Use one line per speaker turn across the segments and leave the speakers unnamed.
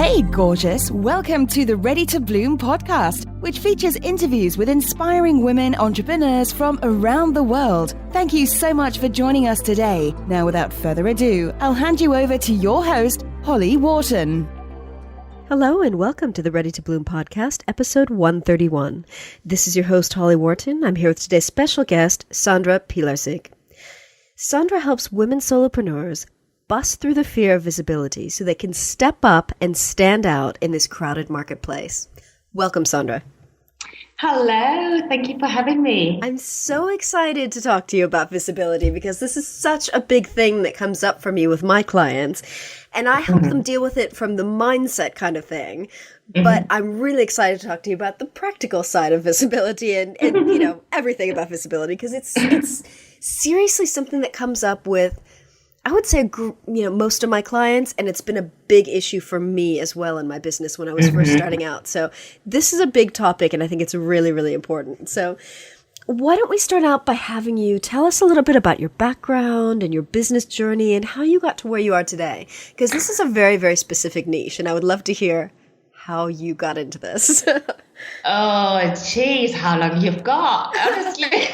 Hey, gorgeous. Welcome to the Ready to Bloom podcast, which features interviews with inspiring women entrepreneurs from around the world. Thank you so much for joining us today. Now, without further ado, I'll hand you over to your host, Holly Wharton.
Hello and welcome to the Ready to Bloom podcast, episode 131. This is your host, Holly Wharton. I'm here with today's special guest, Sandra Pilarczyk. Sandra helps women solopreneurs bust through the fear of visibility so they can step up and stand out in this crowded marketplace. Welcome, Sandra.
Hello, thank you for having me.
I'm so excited to talk to you about visibility because this is such a big thing that comes up for me with my clients, and I help them deal with it from the mindset kind of thing. But I'm really excited to talk to you about the practical side of visibility and you know, everything about visibility, because it's seriously something that comes up with, I would say, most of my clients, and it's been a big issue for me as well in my business when I was first starting out. So this is a big topic, and I think it's really, really important. So why don't we start out by having you tell us a little bit about your background and your business journey and how you got to where you are today? Because this is a very, very specific niche, and I would love to hear how you got into this.
Oh, geez, how long you've got, honestly.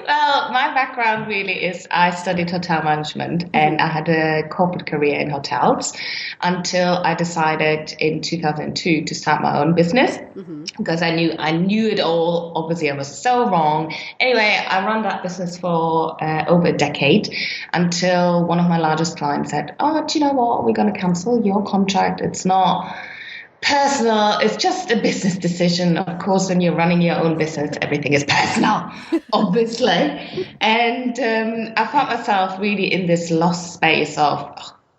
Well, my background really is I studied hotel management and I had a corporate career in hotels until I decided in 2002 to start my own business because I knew it all. Obviously, I was so wrong. Anyway, I ran that business for over a decade until one of my largest clients said, "Oh, do you know what? We're going to cancel your contract. It's not personal, it's just a business decision." Of course, when you're running your own business, everything is personal, obviously. And I found myself really in this lost space of,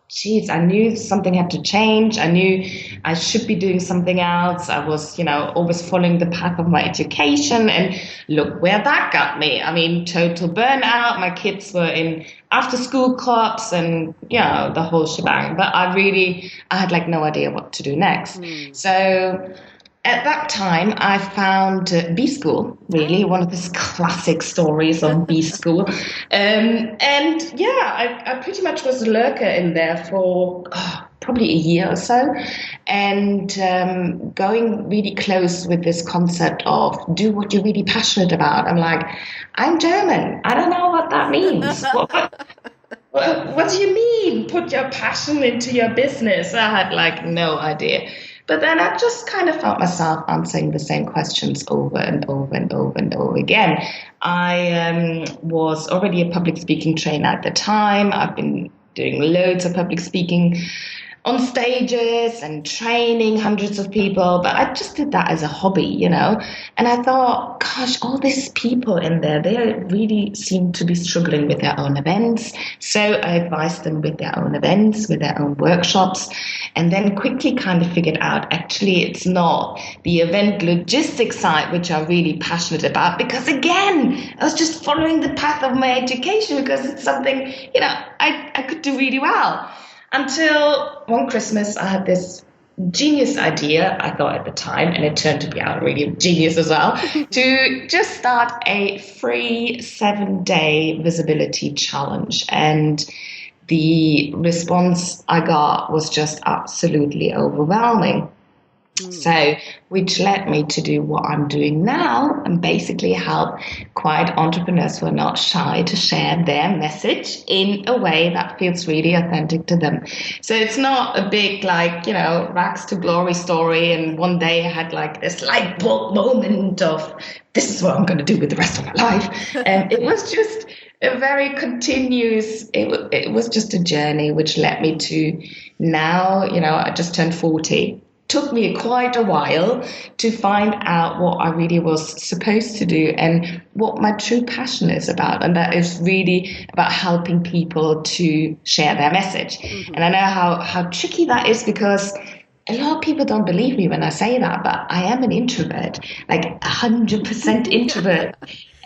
geez, I knew something had to change. I knew I should be doing something else. I was, always following the path of my education, and look where that got me. I mean, total burnout. My kids were in after school clubs and, the whole shebang. But I had like no idea what to do next. So at that time, I found B School, really, one of these classic stories of B School. I pretty much was a lurker in there for probably a year or so, and going really close with this concept of do what you're really passionate about. I'm like, I'm German. I don't know what that means. What do you mean? Put your passion into your business? I had like no idea. But then I just kind of felt myself answering the same questions over and over and over and over again. I was already a public speaking trainer at the time. I've been doing loads of public speaking on stages and training hundreds of people, but I just did that as a hobby, And I thought, gosh, all these people in there, they really seem to be struggling with their own events. So I advised them with their own events, with their own workshops, and then quickly kind of figured out, actually, it's not the event logistics side, which I'm really passionate about, because again, I was just following the path of my education because it's something, I could do really well. Until one Christmas, I had this genius idea, I thought at the time, and it turned to be out really genius as well, to just start a free 7-day visibility challenge. And the response I got was just absolutely overwhelming. So, which led me to do what I'm doing now and basically help quiet entrepreneurs who are not shy to share their message in a way that feels really authentic to them. So it's not a big, rags to glory story. And one day I had like this light bulb moment of this is what I'm going to do with the rest of my life. And it was just a very continuous, it was just a journey which led me to now, I just turned 40. Took me quite a while to find out what I really was supposed to do and what my true passion is about. And that is really about helping people to share their message. And I know how tricky that is because a lot of people don't believe me when I say that, but I am an introvert, like 100% introvert.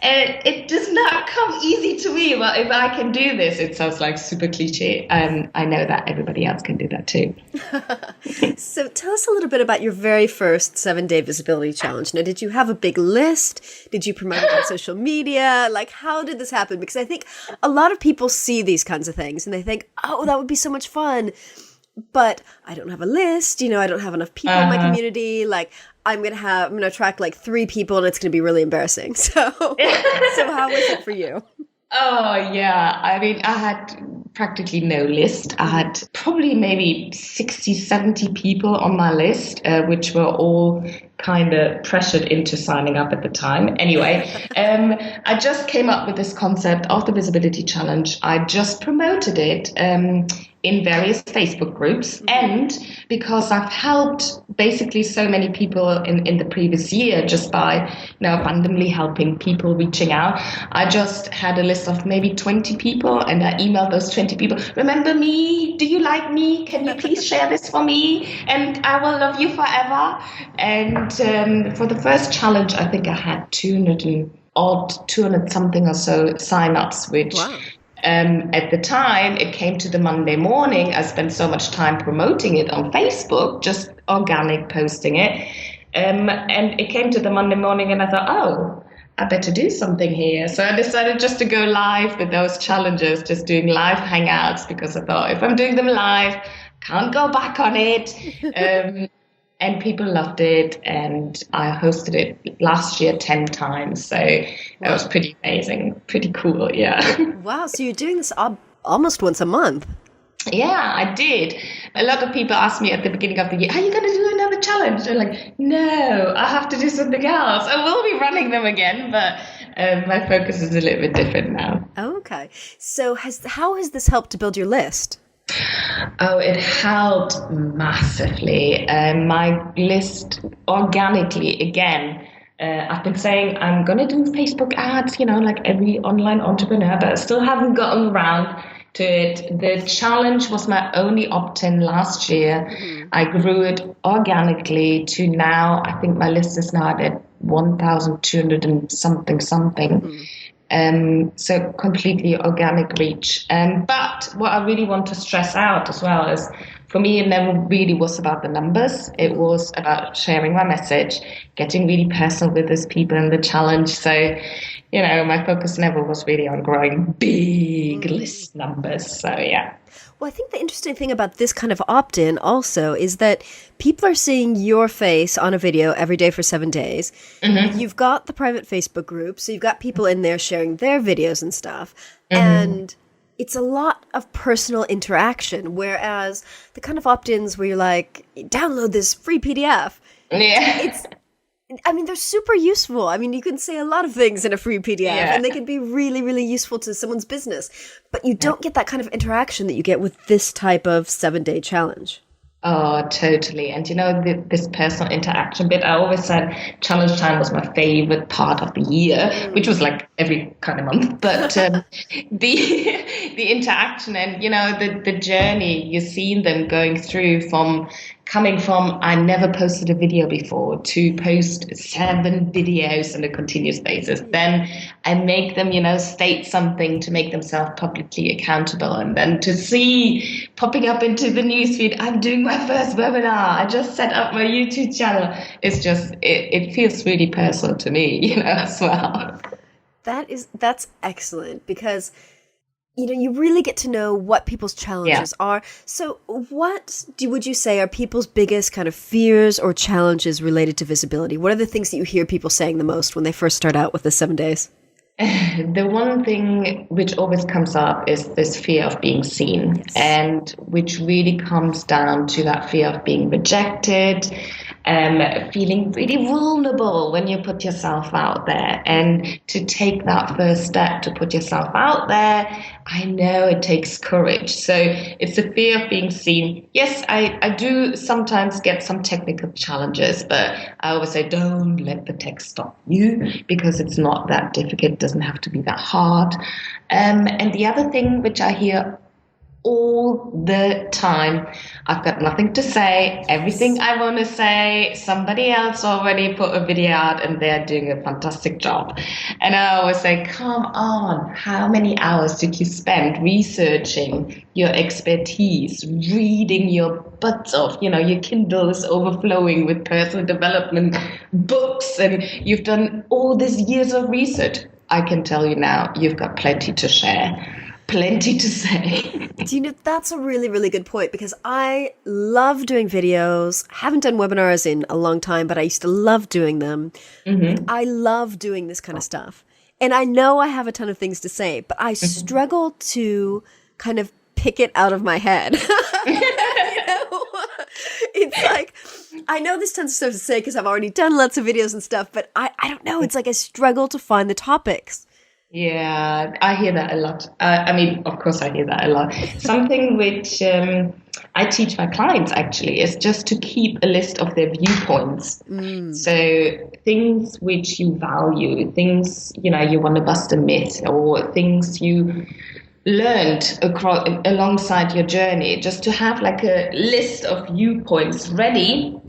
And it does not come easy to me, but if I can do this, it sounds like super cliche. I know that everybody else can do that too.
So tell us a little bit about your very first 7-day visibility challenge. Now, did you have a big list? Did you promote it on social media? Like, how did this happen? Because I think a lot of people see these kinds of things and they think, oh, that would be so much fun. but I don't have a list, I don't have enough people in my community. Like I'm going to attract like 3 people and it's going to be really embarrassing. So how was it for you?
Oh, yeah. I mean, I had practically no list. I had probably maybe 60, 70 people on my list, which were all kind of pressured into signing up at the time. Anyway, I just came up with this concept of the Visibility Challenge. I just promoted it in various Facebook groups. And because I've helped basically so many people in the previous year just by randomly helping people reaching out, I just had a list of maybe 20 people and I emailed those 20 people, remember me? Do you like me? Can you please share this for me? And I will love you forever. And for the first challenge, I think I had 200 something or so signups, which
wow.
At the time, it came to the Monday morning. I spent so much time promoting it on Facebook, just organic posting it. And it came to the Monday morning and I thought, oh, I better do something here. So I decided just to go live with those challenges, just doing live hangouts, because I thought if I'm doing them live, I can't go back on it. And people loved it, and I hosted it last year 10 times. So that was pretty amazing, pretty cool, yeah.
Wow, so you're doing this almost once a month.
Yeah, I did. A lot of people asked me at the beginning of the year, are you going to do another challenge? They're like, no, I have to do something else. I will be running them again, but my focus is a little bit different now.
Okay. So how has this helped to build your list?
Oh, it helped massively. My list organically, again, I've been saying I'm going to do Facebook ads, like every online entrepreneur, but I still haven't gotten around to it. The challenge was my only opt-in last year. Mm-hmm. I grew it organically to now, I think my list is now at 1,200 and something. Mm-hmm. So completely organic reach. But what I really want to stress out as well is, for me, it never really was about the numbers. It was about sharing my message, getting really personal with those people in the challenge. So, my focus never was really on growing big list numbers. So, yeah.
Well, I think the interesting thing about this kind of opt-in also is that people are seeing your face on a video every day for 7 days. Mm-hmm. You've got the private Facebook group, so you've got people in there sharing their videos and stuff. Mm-hmm. And it's a lot of personal interaction, whereas the kind of opt-ins where you're like, download this free PDF.
Yeah.
They're super useful. You can say a lot of things in a free PDF, and they can be really, really useful to someone's business. But you don't get that kind of interaction that you get with this type of 7-day challenge.
Oh, totally. And this personal interaction bit, I always said challenge time was my favorite part of the year, which was like every kind of month. But the interaction and, the journey, you've seen them going through coming from I never posted a video before to post 7 videos on a continuous basis. Then I make them, state something to make themselves publicly accountable. And then to see popping up into the newsfeed, I'm doing my first webinar. I just set up my YouTube channel. It's just, it feels really personal to me, as well.
That's excellent, because you really get to know what people's challenges are. So what would you say are people's biggest kind of fears or challenges related to visibility? What are the things that you hear people saying the most when they first start out with the 7 days?
The one thing which always comes up is this fear of being seen, and which really comes down to that fear of being rejected, feeling really vulnerable when you put yourself out there. And to take that first step to put yourself out there, I know it takes courage. So it's the fear of being seen. Yes, I do sometimes get some technical challenges, but I always say don't let the tech stop you, because it's not that difficult. It doesn't have to be that hard. And the other thing which I hear all the time, I've got nothing to say, everything I want to say, somebody else already put a video out and they're doing a fantastic job. And I always say, come on, how many hours did you spend researching your expertise, reading your butts off? Your Kindle is overflowing with personal development books, and you've done all these years of research. I can tell you now, you've got plenty to share. plenty to say.
Do you know, that's a really, really good point, because I love doing videos. Haven't done webinars in a long time, but I used to love doing them.
Mm-hmm.
I love doing this kind of stuff. And I know I have a ton of things to say, but I struggle to kind of pick it out of my head. You know? It's like, I know this tends to say because I've already done lots of videos and stuff, but I don't know. It's like I struggle to find the topics.
Yeah, I hear that a lot. I mean, of course, I hear that a lot. Something which I teach my clients actually is just to keep a list of their viewpoints. So things which you value, things, you know, you want to bust a myth, or things you learned alongside your journey, just to have like a list of viewpoints ready.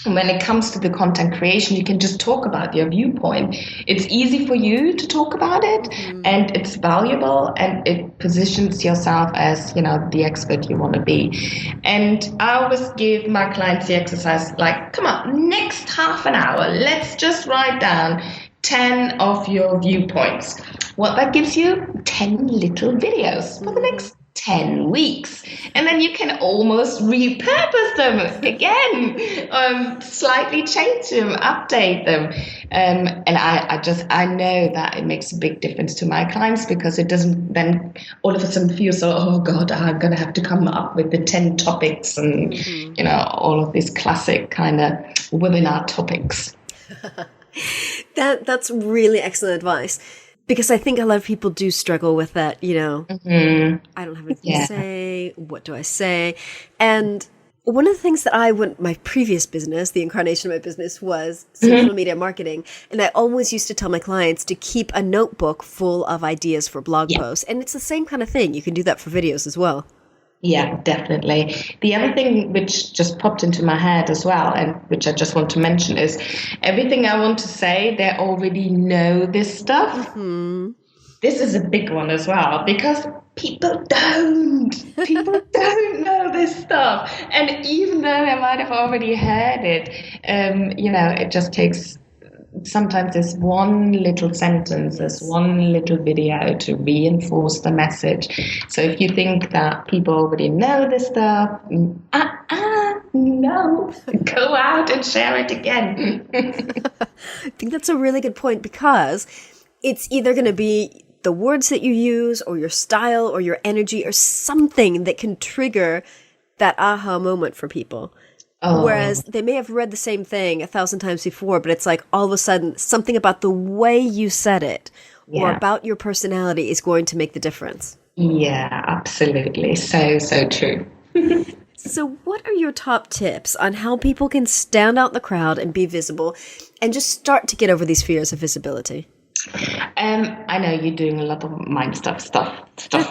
And when it comes to the content creation, you can just talk about your viewpoint. It's easy for you to talk about it, and it's valuable, and it positions yourself as, you know, the expert you want to be. And I always give my clients the exercise, like, come on, next half an hour, let's just write down 10 of your viewpoints. What that gives you, 10 little videos for the next 10 weeks, and then you can almost repurpose them again, slightly change them, update them, and I know that it makes a big difference to my clients, because it doesn't then all of a sudden feel so, oh God, I'm gonna have to come up with the 10 topics and you know, all of these classic kind of webinar topics.
That's really excellent advice. Because I think a lot of people do struggle with that, you know, I don't have anything to say. What do I say? And one of the things that my previous business, the incarnation of my business, was social media marketing. And I always used to tell my clients to keep a notebook full of ideas for blog posts. And it's the same kind of thing. You can do that for videos as well.
Yeah, definitely. The other thing which just popped into my head as well, and which I just want to mention, is everything I want to say, they already know this stuff. This is a big one as well, because people don't know this stuff. And even though they might have already heard it, you know, it just takes sometimes there's one little sentence, there's one little video to reinforce the message. So if you think that people already know this stuff, no, go out and share it again.
I think that's a really good point, because it's either going to be the words that you use, or your style, or your energy, or something that can trigger that aha moment for people. Whereas they may have read the same thing 1,000 times before, but it's like all of a sudden something about the way you said it or about your personality is going to make the difference.
Yeah, absolutely. So true.
So what are your top tips on how people can stand out in the crowd and be visible and just start to get over these fears of visibility?
I know you're doing a lot of mind stuff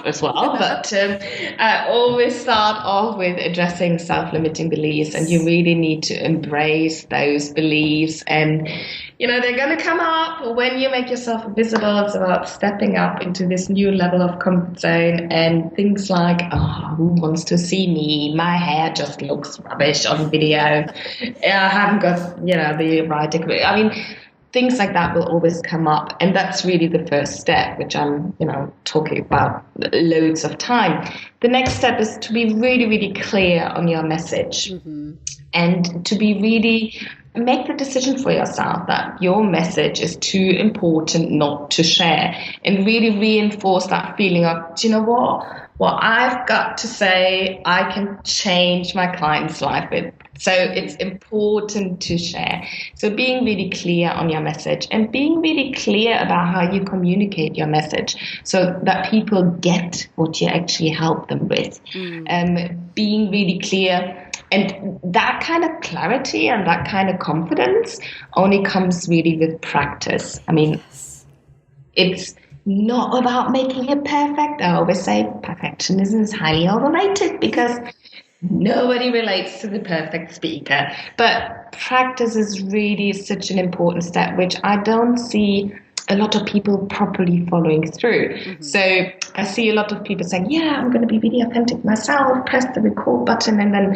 as well, but I always start off with addressing self-limiting beliefs, and you really need to embrace those beliefs. And you know, they're going to come up when you make yourself visible. It's about stepping up into this new level of comfort zone, and things like, oh, who wants to see me? My hair just looks rubbish on video. I haven't got, you know, the right equipment. I mean, things like that will always come up, and that's really the first step, which I'm, you know, talking about loads of time. The next step is to be really, really clear on your message, and to be really make the decision for yourself that your message is too important not to share, and really reinforce that feeling of, do you know what I've got to say, I can change my client's life with. So it's important to share. So being really clear on your message, and being really clear about how you communicate your message, so that people get what you actually help them with. Being really clear. And that kind of clarity and that kind of confidence only comes really with practice. I mean, it's not about making it perfect. I always say perfectionism is highly overrated, because nobody relates to the perfect speaker. But practice is really such an important step, which I don't see a lot of people properly following through. So I see a lot of people saying, yeah, I'm going to be really authentic myself, press the record button, and then,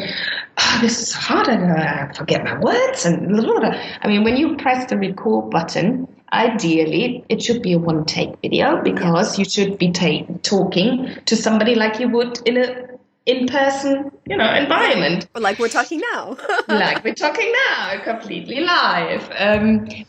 oh, this is hard, and I forget my words. And I mean, when you press the record button, ideally, it should be a one-take video because you should be talking to somebody like you would in a in-person, environment.
Or like we're talking now.
Like we're talking now, completely live.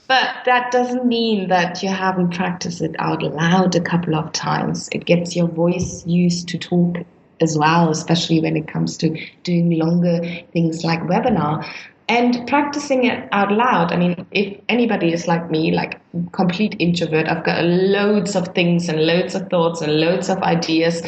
But that doesn't mean that you haven't practiced it out loud a couple of times. It gets your voice used to talk as well, especially when it comes to doing longer things like webinar. And practicing it out loud. I mean, if anybody is like me, like complete introvert, I've got loads of things and loads of thoughts and loads of ideas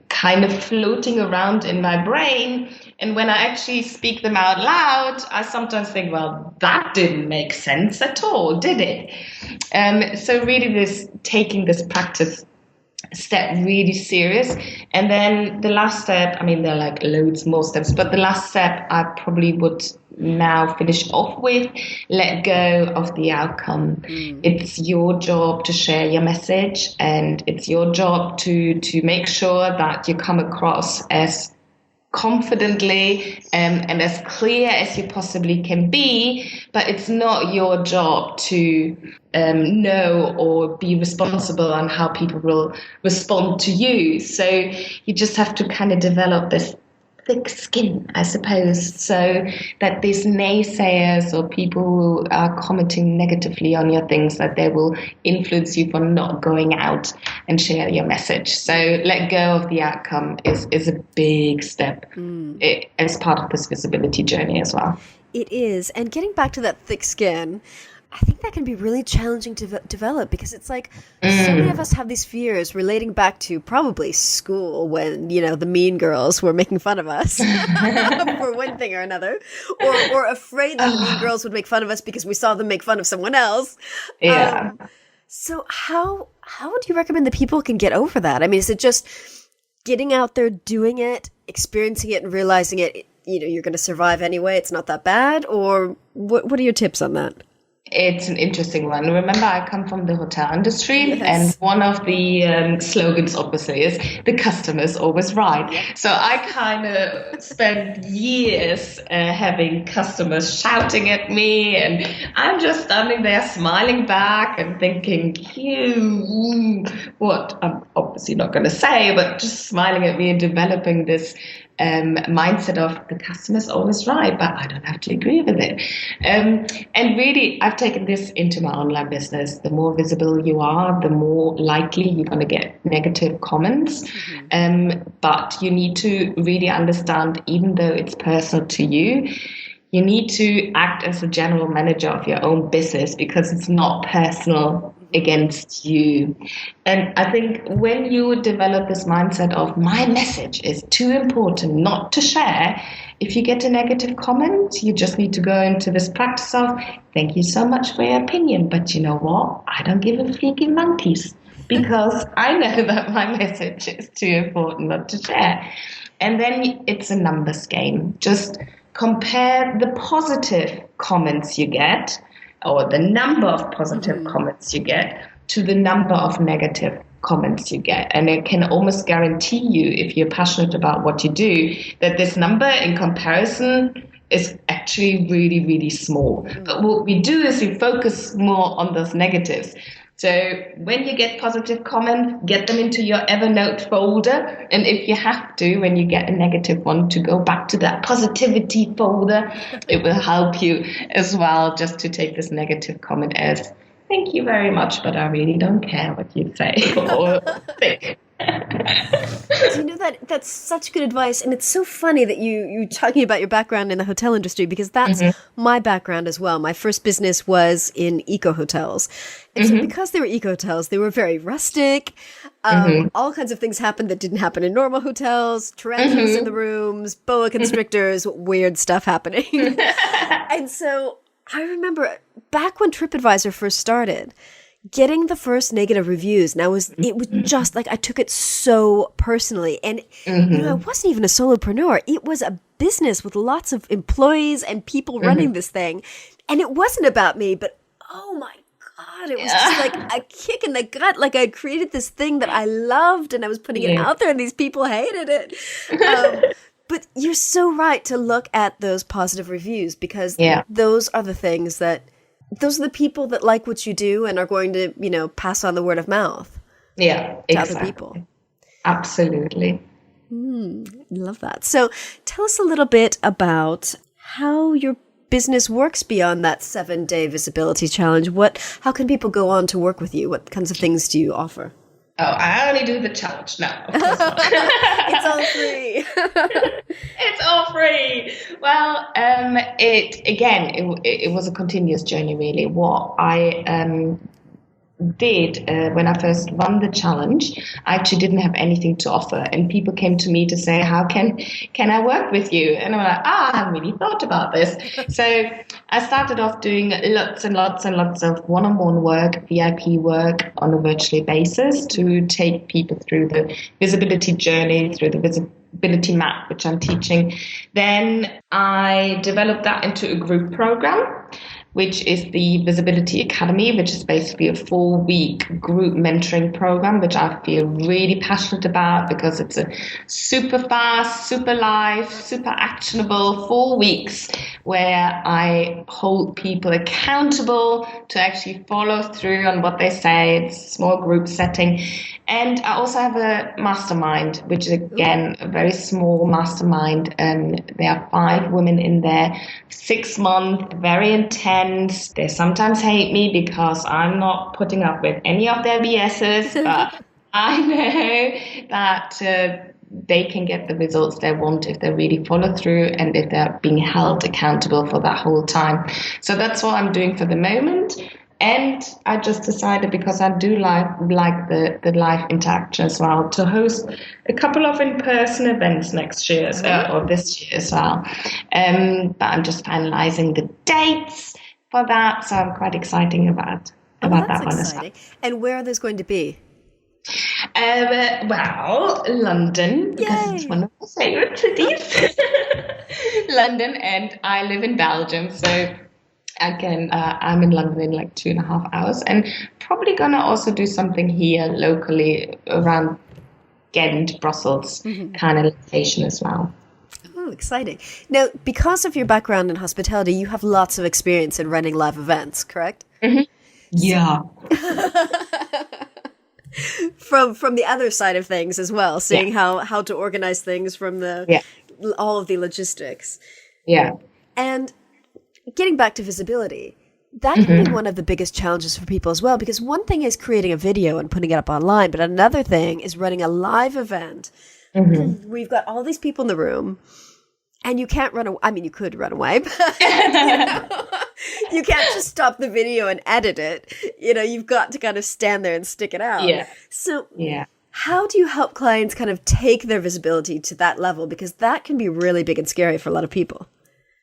kind of floating around in my brain. And when I actually speak them out loud, I sometimes think, well, that didn't make sense at all, did it? So really taking this practice step really serious. And then the last step, I mean, there are like loads more steps, but the last step I probably would now finish off with, let go of the outcome. It's your job to share your message, and it's your job to make sure that you come across as confidently and as clear as you possibly can be, but it's not your job to know or be responsible on how people will respond to you. So you just have to kind of develop this thick skin, I suppose, so that these naysayers or people who are commenting negatively on your things, that they will influence you for not going out and share your message. So let go of the outcome is a big step as part of this visibility journey as well.
It is. And getting back to that thick skin, I think that can be really challenging to develop, because it's like so many of us have these fears relating back to probably school when, the mean girls were making fun of us for one thing or another, or afraid that the mean girls would make fun of us because we saw them make fun of someone else.
Yeah.
So how do you recommend that people can get over that? I mean, is it just getting out there, doing it, experiencing it, and realizing it, you're going to survive anyway, it's not that bad? Or what are your tips on that?
It's an interesting one. Remember, I come from the hotel industry, and one of the slogans, obviously, is the customer is always right. So I kind of spent years having customers shouting at me, and I'm just standing there smiling back and thinking, what I'm obviously not going to say, but just smiling at me and developing this mindset of the customer's always right, but I don't have to agree with it. And really, I've taken this into my online business. The more visible you are, the more likely you're going to get negative comments. But you need to really understand, even though it's personal to you, you need to act as a general manager of your own business, because it's not personal against you. And I think when you develop this mindset of my message is too important not to share, if you get a negative comment, you just need to go into this practice of, thank you so much for your opinion, but you know what? I don't give a freaking monkeys, because I know that my message is too important not to share. And then it's a numbers game. Just compare the positive comments you get, or the number of positive comments you get, to the number of negative comments you get. And it can almost guarantee you, if you're passionate about what you do, that this number in comparison is actually really, really small. But what we do is we focus more on those negatives. So when you get positive comments, get them into your Evernote folder. And if you have to, when you get a negative one, to go back to that positivity folder, it will help you as well, just to take this negative comment as, thank you very much, but I really don't care what you say or think.
Do you know that's such good advice, and it's so funny that you talking about your background in the hotel industry, because that's my background as well. My first business was in eco hotels, and so because they were eco hotels, they were very rustic. All kinds of things happened that didn't happen in normal hotels. Tarantulas in the rooms, boa constrictors, weird stuff happening. And so I remember back when TripAdvisor first started, getting the first negative reviews, and it was just like, I took it so personally. And I wasn't even a solopreneur. It was a business with lots of employees and people running this thing. And it wasn't about me, but oh my God, it was just like a kick in the gut. Like I created this thing that I loved, and I was putting it out there, and these people hated it. But you're so right to look at those positive reviews, because those are the things that those are the people that like what you do and are going to, pass on the word of mouth.
Yeah,
to
exactly.
other people.
Absolutely.
Love that. So tell us a little bit about how your business works beyond that 7-day visibility challenge. How can people go on to work with you? What kinds of things do you offer?
Oh, I only do the challenge. No, of course not.
It's all free.
It's all free. Well, it was a continuous journey, really. What I did when I first won the challenge, I actually didn't have anything to offer, and people came to me to say, how can I work with you? And I'm like, I haven't really thought about this. So I started off doing lots and lots and lots of one-on-one work, VIP work on a virtual basis to take people through the visibility journey, through the visibility map, which I'm teaching. Then I developed that into a group program, which is the Visibility Academy, which is basically a 4-week group mentoring program, which I feel really passionate about because it's a super fast, super live, super actionable 4 weeks where I hold people accountable to actually follow through on what they say. It's a small group setting. And I also have a mastermind, which is, again, a very small mastermind. There are 5 women in there, 6 months, very intense. They sometimes hate me because I'm not putting up with any of their BSs, but I know that they can get the results they want if they really follow through and if they're being held accountable for that whole time. So that's what I'm doing for the moment. And I just decided, because I do like the live interaction as well, to host a couple of in-person events next year or this year as well. But I'm just finalizing the dates for that, so I'm quite excited about that one as well.
And where are those going to be?
Well, London, because it's one of my favorite cities. London, and I live in Belgium, so again, I'm in London in like 2.5 hours, and probably gonna also do something here locally around Ghent, Brussels kind of location as well.
Oh, exciting. Now, because of your background in hospitality, you have lots of experience in running live events, correct?
Mm-hmm. Yeah.
From the other side of things as well, seeing how to organize things from all of the logistics.
Yeah.
And getting back to visibility, that can be one of the biggest challenges for people as well, because one thing is creating a video and putting it up online, but another thing is running a live event. We've got all these people in the room, and you can't run away. I mean, you could run away, but you can't just stop the video and edit it. You've got to kind of stand there and stick it out.
Yeah.
So how do you help clients kind of take their visibility to that level? Because that can be really big and scary for a lot of people.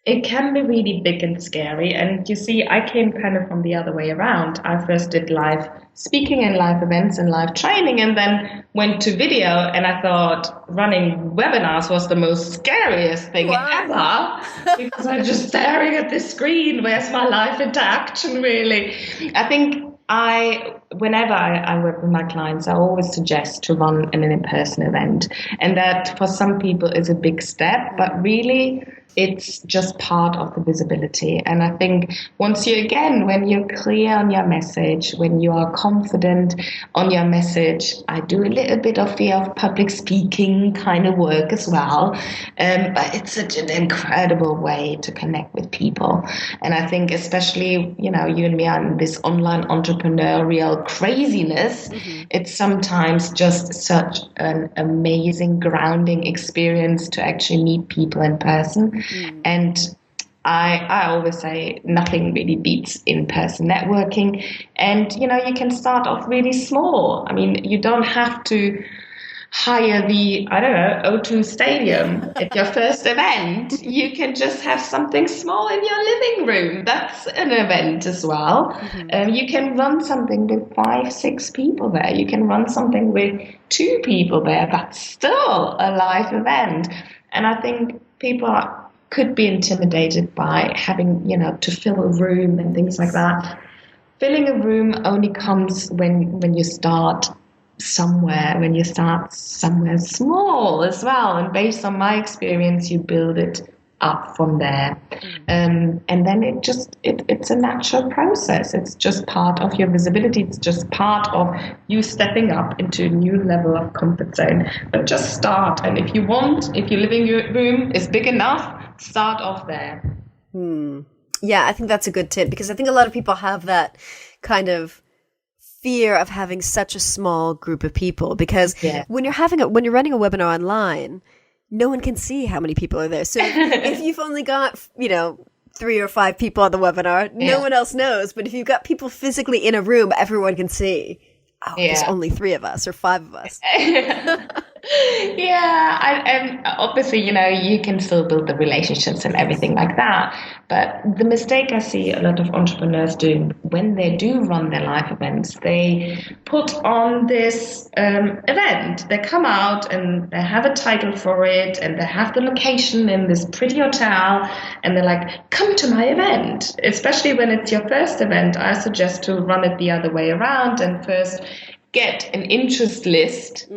It can be really big and scary. And you see, I came kind of from the other way around. I first did live speaking and live events and live training, and then went to video. And I thought running webinars was the most scariest thing ever, because I'm just staring at the screen. Where's my live interaction, really? I think whenever I work with my clients, I always suggest to run an in-person event. And that for some people is a big step, but really it's just part of the visibility. And I think when you're clear on your message, when you are confident on your message, I do a little bit of fear of public speaking kind of work as well. But it's such an incredible way to connect with people. And I think especially, you and me are in this online entrepreneurial craziness. It's sometimes just such an amazing grounding experience to actually meet people in person. And I always say nothing really beats in-person networking. And, you can start off really small. I mean, you don't have to hire the, O2 Stadium at your first event. You can just have something small in your living room. That's an event as well. You can run something with 5-6 people there. You can run something with 2 people there. That's still a live event. And I think people could be intimidated by having, to fill a room and things like that. Filling a room only comes when you start somewhere small as well. And based on my experience, you build it up from there. And then it's a natural process. It's just part of your visibility. It's just part of you stepping up into a new level of comfort zone. But just start. And if your living room is big enough, start off there.
Yeah, I think that's a good tip, because I think a lot of people have that kind of fear of having such a small group of people, because when you're running a webinar online, no one can see how many people are there. So if you've only got, 3 or 5 people on the webinar, no one else knows. But if you've got people physically in a room, everyone can see. Oh, there's only 3 of us or 5 of us.
And obviously, you can still build the relationships and everything like that. But the mistake I see a lot of entrepreneurs doing when they do run their live events, they put on this event. They come out and they have a title for it, and they have the location in this pretty hotel, and they're like, come to my event. Especially when it's your first event, I suggest to run it the other way around and first get an interest list.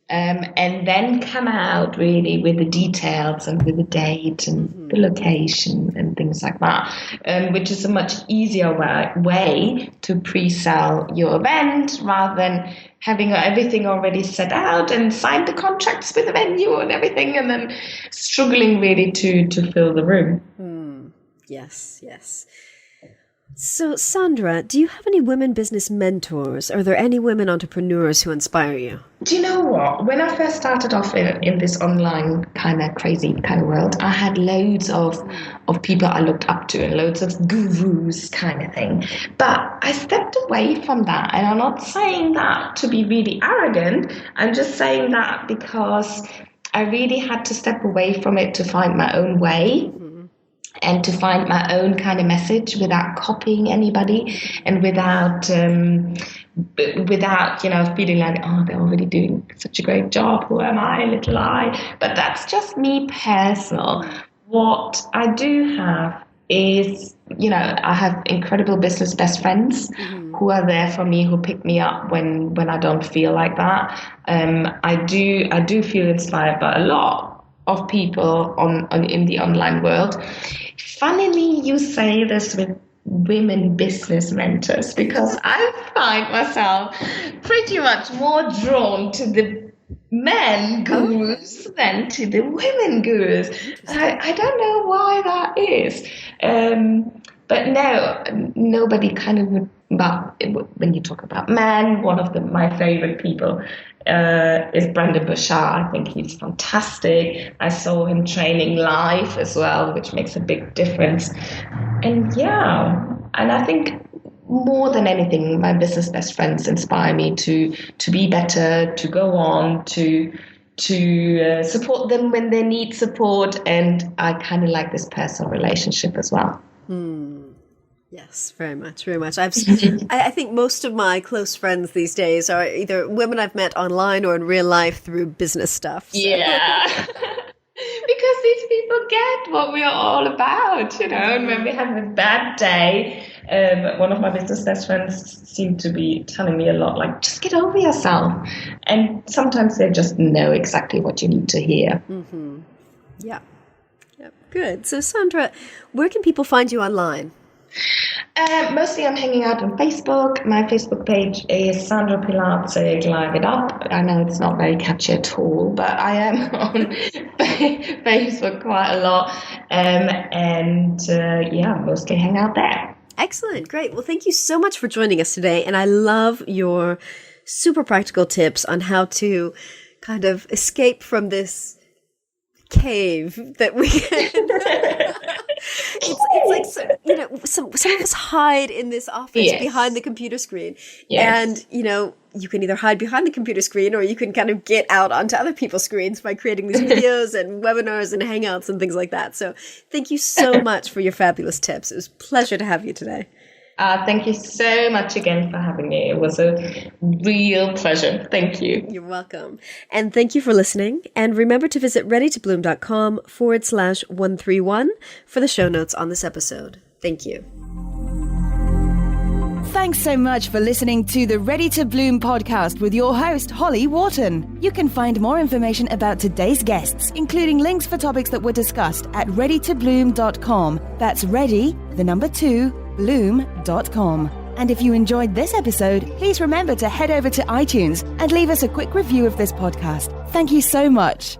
And then come out really with the details and with the date and the location and things like that, which is a much easier way to pre-sell your event rather than having everything already set out and sign the contracts with the venue and everything, and then struggling really to fill the room.
Yes. So, Sandra, do you have any women business mentors? Are there any women entrepreneurs who inspire you?
Do you know what? When I first started off in this online kind of crazy kind of world, I had loads of people I looked up to and loads of gurus kind of thing. But I stepped away from that. And I'm not saying that to be really arrogant. I'm just saying that because I really had to step away from it to find my own way. And to find my own kind of message without copying anybody and without feeling like, oh, they're already doing such a great job. Who am I, little I? But that's just me personal. What I do have is, I have incredible business best friends who are there for me, who pick me up when I don't feel like that. I do feel inspired by a lot of people in the online world. Funnily, you say this with women business mentors, because I find myself pretty much more drawn to the men gurus than to the women gurus. I don't know why that is. But no, nobody kind of would. But when you talk about men, one of my favorite people is Brandon Bouchard. I think he's fantastic. I saw him training live as well, which makes a big difference. And I think more than anything, my business best friends inspire me to be better, to go on, to support them when they need support. And I kind of like this personal relationship as well.
Yes, very much, very much. I think most of my close friends these days are either women I've met online or in real life through business stuff. So.
Yeah. Because these people get what we are all about, and when we have a bad day, one of my business best friends seemed to be telling me a lot, like, just get over yourself. And sometimes they just know exactly what you need to hear.
Yeah. Good. So, Sandra, where can people find you online?
Mostly I'm hanging out on Facebook. My Facebook page is Sandra Pilarczyk Live It Up. I know it's not very catchy at all, but I am on Facebook quite a lot. Mostly hang out there.
Excellent. Great. Well, thank you so much for joining us today. And I love your super practical tips on how to kind of escape from this cave that we it's like, some of us hide in this office behind the computer screen. And you can either hide behind the computer screen, or you can kind of get out onto other people's screens by creating these videos and webinars and hangouts and things like that. So thank you so much for your fabulous tips. It was a pleasure to have you today.
Thank you so much again for having me. It was a real pleasure. Thank you.
You're welcome. And thank you for listening. And remember to visit readytobloom.com/131 for the show notes on this episode. Thank you.
Thanks so much for listening to the Ready to Bloom podcast with your host, Holly Wharton. You can find more information about today's guests, including links for topics that were discussed at readytobloom.com. That's bloom.com. And if you enjoyed this episode, please remember to head over to iTunes and leave us a quick review of this podcast. Thank you so much.